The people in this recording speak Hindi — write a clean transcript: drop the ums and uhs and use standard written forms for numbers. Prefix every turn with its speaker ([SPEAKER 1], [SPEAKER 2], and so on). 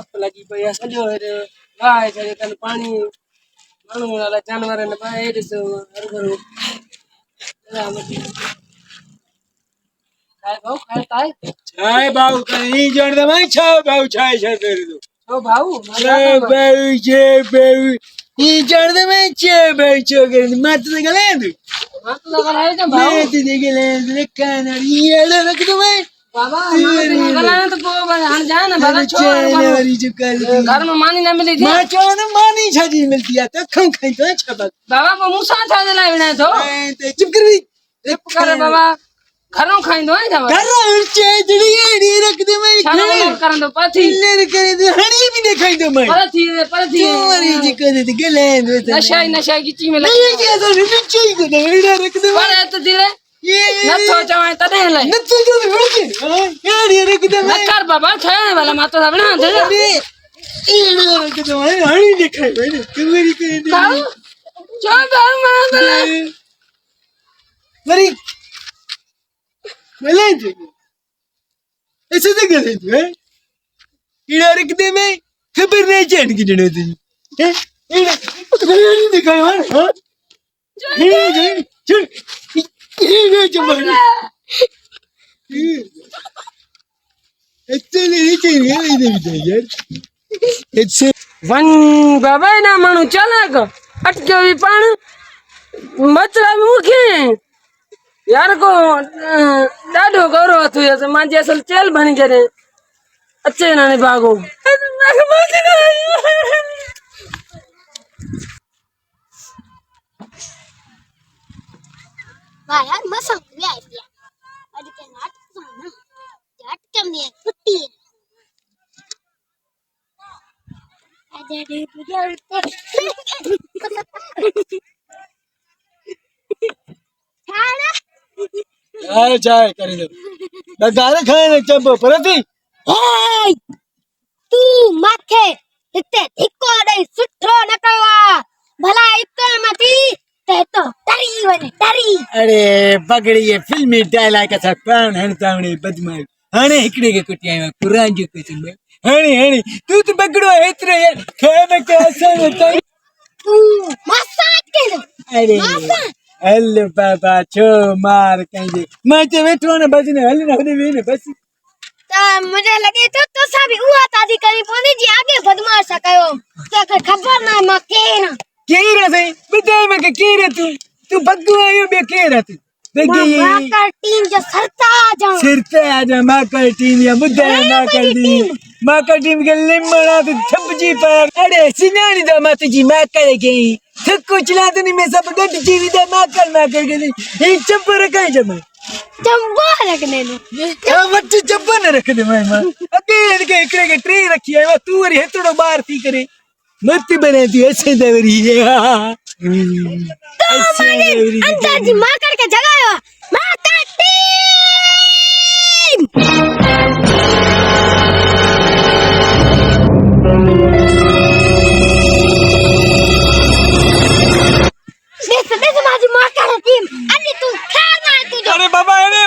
[SPEAKER 1] तप लगी पई आहे सॼो हेॾे गाह छॾे अथनि पाणी माण्हू अलाए जानवरनि ॿाहिरि ॾिसो हर भरो खाए भाऊ खाए ताए
[SPEAKER 2] छाए भाऊ कहीं जण दे मैं छा भाऊ छाए छा तेरे तो
[SPEAKER 1] छो भाऊ
[SPEAKER 2] छे भाऊ ई जण दे मैं छे भाऊ छो के मत गले तू
[SPEAKER 1] मत लगाए तो भाऊ
[SPEAKER 2] मैं ते गले लेकिन ये रख दो मैं
[SPEAKER 1] बाबा लगाए तो हम जाए ना भला छोड़ घर में मानी ना मिली थी
[SPEAKER 2] मैं चोन मानी छजी मिलती है तो खं खं तो छबक
[SPEAKER 1] बाबा को मुसा छा दे लाए बिना तो
[SPEAKER 2] ते चुप कर भी
[SPEAKER 1] चुप कर बाबा घरों खाइंदो है जब
[SPEAKER 2] घर चेजड़ी एड़ी रख दे मैं
[SPEAKER 1] छानो करन दो पथी
[SPEAKER 2] ले करे दे हणी भी दिखाई दो मैं
[SPEAKER 1] पथी
[SPEAKER 2] तुम्हारी जी करे दे गले
[SPEAKER 1] नशा की चीज में
[SPEAKER 2] नहीं ये तो नीचे ही को एड़ा रख दे
[SPEAKER 1] पर तो धीरे न तो चाहे तने ले
[SPEAKER 2] न तो जो होके एड़ी रख दे मैं
[SPEAKER 1] कर बाबा खाने वाला माता बना दे
[SPEAKER 2] एड़ा रख दे मैं हणी दिखाई मैंने तुम्हारी करे दे
[SPEAKER 1] जो बाबू मां बोले
[SPEAKER 2] मरी गले दे ऐसे तो गले दे एड़ा रख दे मैं खबर नहीं जान की जने थी हैं एड़ा नहीं दिखाई हां ये चल ये जमाने इतने नहीं चाहिए इधर यार इतने
[SPEAKER 1] वन बाबा ना मानू चला को अटके भी पान मचरा मुखे यार को डाढो गौरव थी तो मां जैसल चेल बन गए अच्छे ना ने भागो
[SPEAKER 3] वाह यार मस्त भी आई दिया आज के नाटक ना जाट के में कुत्ती आजा रे बुझा खाना
[SPEAKER 2] यार चाय कर दो गारे खाए चंपो परती
[SPEAKER 3] हाय तू माथे इते ठिको नहीं सुठो न कवा भला इते मती ते तो डरी वने डरी
[SPEAKER 2] अरे पगड़ी ये फिल्मी डायलॉग का प्राण हणतावणी बदमाश हणे हिकड़े के कुटिया में पुरान जो कुछ में हणे तू तो बगड़ो हेतरे यार खाने के आसान होता
[SPEAKER 3] तू मसाज के दो
[SPEAKER 2] अरे हेलो बाबा छो मार कहीं मैं तो बैठो ना बजने हल ना होने भी बस
[SPEAKER 3] ता मुझे लगे तो सभी हुआ तादी करी पोनी जी आगे बदमाश कयो तो खबर ना म केरा
[SPEAKER 2] केरा से बता मैं के केरा तू बग्गू आयो बे केरा तू देखिए
[SPEAKER 3] माकर टीम जो सरता
[SPEAKER 2] आ जा माकर टीम या मुद्दा माकर दी माकर टीम के लिमड़ा तो छपजी पर अरे सिनानी दा मत जी माकर गई थको चला तो नहीं मैं सब गट जीवी दा माकर के दी ये चंपर का जमा
[SPEAKER 3] चंबा रखने नो
[SPEAKER 2] क्या बच्चे चंपा न रख दे मैं अकेले के एकरे के ट्रे रखी है तू अरे हेतड़ो बाहर थी करे मत बने तू ऐसे दवरी है
[SPEAKER 3] तो मैंने अंदर जी माकर के जगाया माकर टीम देख माजी माकर टीम अन्नी तू खाना तू
[SPEAKER 2] अरे बाबा अरे